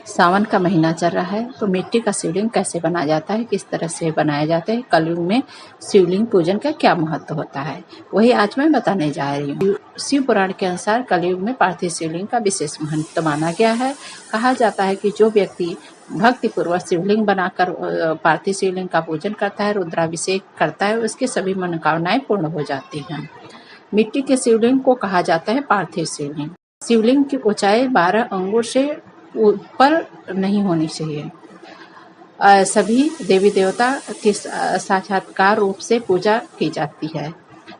सावन का महीना चल रहा है तो मिट्टी का शिवलिंग कैसे बनाया जाता है, किस तरह से बनाया जाता है, कलयुग में शिवलिंग पूजन का क्या महत्व होता है, वही आज मैं बताने जा रही हूँ। शिव पुराण के अनुसार कलयुग में पार्थिव शिवलिंग का विशेष महत्व माना गया है। कहा जाता है कि जो व्यक्ति भक्ति पूर्वक शिवलिंग बनाकर पार्थिव शिवलिंग का पूजन करता है, रुद्राभिषेक करता है, उसके सभी मनोकामनाएं पूर्ण हो जाती हैं। मिट्टी के शिवलिंग को कहा जाता है पार्थिव शिवलिंग। शिवलिंग की ऊंचाई 12 अंगुल से ऊपर नहीं होनी चाहिए। सभी देवी देवता की साक्षात्कार रूप से पूजा की जाती है,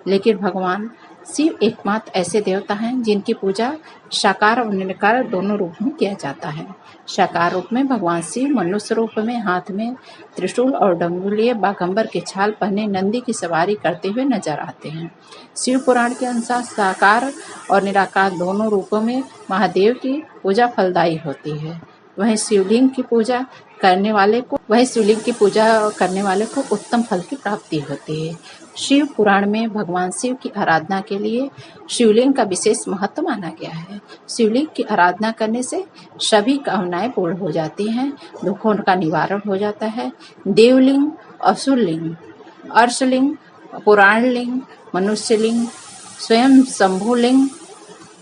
लेकिन भगवान शिव एकमात्र ऐसे देवता हैं जिनकी पूजा साकार और निराकार दोनों रूप में किया जाता है। साकार रूप में भगवान शिव मनुष्य रूप में हाथ में त्रिशूल और डमरू लिए बाघंबर की छाल पहने नंदी की सवारी करते हुए नजर आते हैं। शिव पुराण के अनुसार साकार और निराकार दोनों रूपों में महादेव की पूजा फलदायी होती है। वहीं शिवलिंग की पूजा करने वाले को उत्तम फल की प्राप्ति होती है। शिव पुराण में भगवान शिव की आराधना के लिए शिवलिंग का विशेष महत्व माना गया है। शिवलिंग की आराधना करने से सभी कामनाएं पूर्ण हो जाती हैं, दुखों का निवारण हो जाता है। देवलिंग, असुरलिंग, अर्शलिंग, पुराणलिंग, मनुष्यलिंग, स्वयं शंभुलिंग,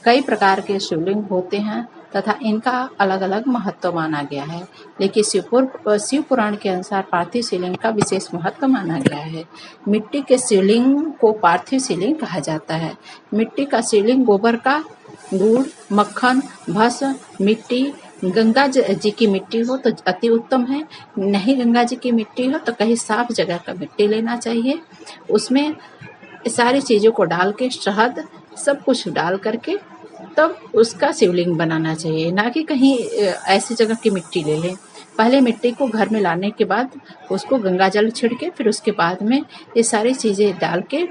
कई प्रकार के शिवलिंग होते हैं तथा इनका अलग अलग महत्व माना गया है, लेकिन शिव पुराण के अनुसार पार्थिव शिवलिंग का विशेष महत्व माना गया है। मिट्टी के शिवलिंग को पार्थिव शिवलिंग कहा जाता है। मिट्टी का शिवलिंग गोबर का गुड़, मक्खन, भस्म, मिट्टी, गंगा जी की मिट्टी हो तो अति उत्तम है। नहीं गंगा जी की मिट्टी हो तो कहीं साफ जगह का मिट्टी लेना चाहिए। उसमें सारी चीज़ों को डाल के, शहद सब कुछ डाल करके तब उसका शिवलिंग बनाना चाहिए, ना कि कहीं ऐसी जगह की मिट्टी ले लें। पहले मिट्टी को घर में लाने के बाद उसको गंगा जल छिड़के, फिर उसके बाद में ये सारी चीज़ें डाल के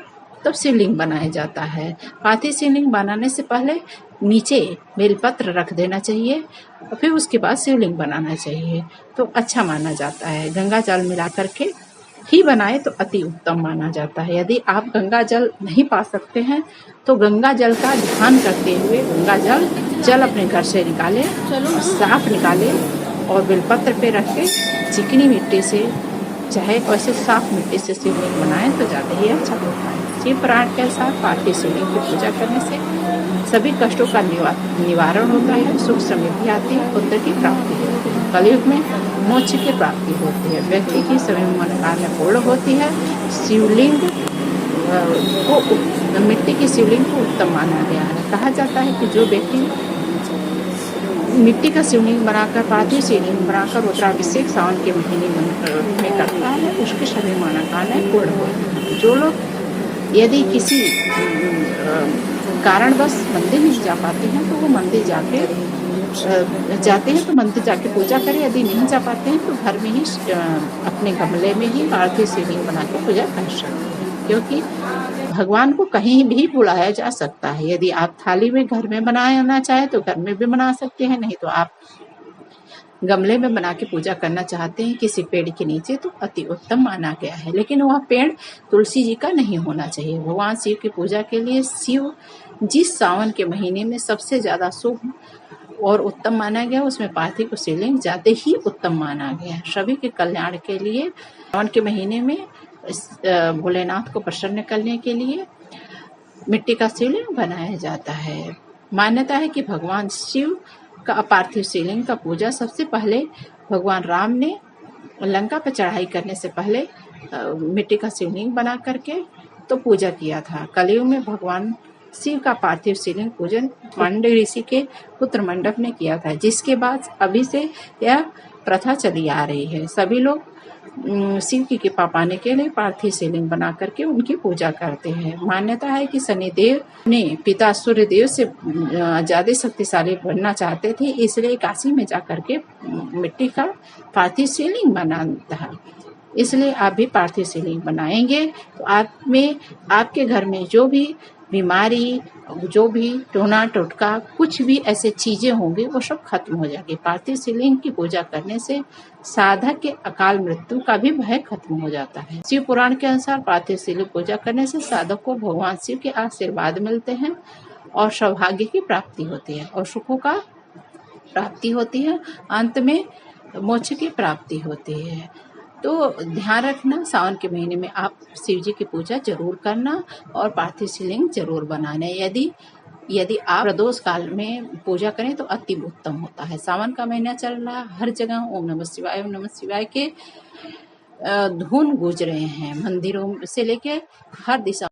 तब शिवलिंग बनाया जाता है। पार्थिव शिवलिंग बनाने से पहले नीचे बेलपत्र रख देना चाहिए और फिर उसके बाद शिवलिंग बनाना चाहिए, तो अच्छा माना जाता है। गंगा जल मिला करके ही बनाए तो अति उत्तम माना जाता है। यदि आप गंगा जल नहीं पा सकते हैं तो गंगा जल का ध्यान करते हुए गंगा जल अपने घर से निकालें, साफ निकालें और बेलपत्र पे रख के चिकनी मिट्टी से चाहे वैसे साफ मिट्टी से शिवलिंग बनाएं तो ज़्यादा ही अच्छा होता है। शिव पुराण के अनुसार पार्थिव शिवलिंग की पूजा करने से सभी कष्टों का निवारण होता है, सुख समृद्धि आती है, पुत्र की प्राप्ति होती है। कलयुग में मोक्ष की प्राप्ति होती है, व्यक्ति की सभी मनोकामना पूर्ण होती है। शिवलिंग को मिट्टी की शिवलिंग को उत्तम माना गया है। कहा जाता है कि जो व्यक्ति मिट्टी का शिवलिंग बनाकर, पार्थिव शिवलिंग बनाकर रुद्राभिषेक सावन के महीने में करता है, उसकी सभी मनोकामनाएं पूर्ण होती हैं। जो लोग यदि किसी कारणवश मंदिर नहीं जा पाते हैं तो वो मंदिर जाते हैं तो मंदिर जाके पूजा करें। यदि नहीं जा पाते हैं तो घर में ही अपने गमले में ही पार्थिव शिवलिंग बना के पूजा कर सकते हैं, क्योंकि भगवान को कहीं भी बुलाया जा सकता है। यदि आप थाली में घर में बनाना चाहे तो घर में भी बना सकते हैं, नहीं तो आप गमले में बना के पूजा करना चाहते हैं किसी पेड़ के नीचे तो अति उत्तम माना गया है। लेकिन वह पेड़ तुलसी जी का नहीं होना चाहिए। भगवान शिव की पूजा के लिए शिव जिस सावन के महीने में सबसे ज़्यादा शुभ और उत्तम माना गया, उसमें पार्थिव शिवलिंग ज़्यादा ही उत्तम माना गया है। सभी के कल्याण के लिए सावन के महीने में भोलेनाथ को प्रसन्न करने के लिए मिट्टी का शिवलिंग बनाया जाता है। मान्यता है कि भगवान शिव का पार्थिव शिवलिंग का पूजा सबसे पहले भगवान राम ने लंका पर चढ़ाई करने से पहले मिट्टी का शिवलिंग बना करके तो पूजा किया था। कलयुग में भगवान शिव का पार्थिव शिवलिंग पूजन मांडव ऋषि के पुत्र मंडप ने किया था, जिसके बाद अभी से यह प्रथा चली आ रही है। सभी लोग शिव की कृपा पाने के लिए पार्थिव शिवलिंग बना करके उनकी पूजा करते हैं। मान्यता है कि शनिदेव ने पिता सूर्यदेव से ज्यादा शक्तिशाली बनना चाहते थे, इसलिए काशी में जाकर के मिट्टी का पार्थिव शिवलिंग बना था। इसलिए आप भी पार्थिव शिवलिंग बनाएंगे तो आपके घर में जो भी बीमारी, जो भी टोना टोटका, कुछ भी ऐसे चीजें होंगी वो सब खत्म हो जाएगी। पार्थिव शिवलिंग की पूजा करने से साधक के अकाल मृत्यु का भी भय खत्म हो जाता है। शिव पुराण के अनुसार पार्थिव शिवलिंग पूजा करने से साधक को भगवान शिव के आशीर्वाद मिलते हैं और सौभाग्य की प्राप्ति होती है और सुखों का प्राप्ति होती है, अंत में मोक्ष की प्राप्ति होती है। तो ध्यान रखना, सावन के महीने में आप शिव जी की पूजा जरूर करना और पार्थिव शिवलिंग जरूर बनाना। यदि आप प्रदोष काल में पूजा करें तो अति उत्तम होता है। सावन का महीना चल रहा है, हर जगह ओम नमः शिवाय के धुन गूंज रहे हैं, मंदिरों से लेके हर दिशा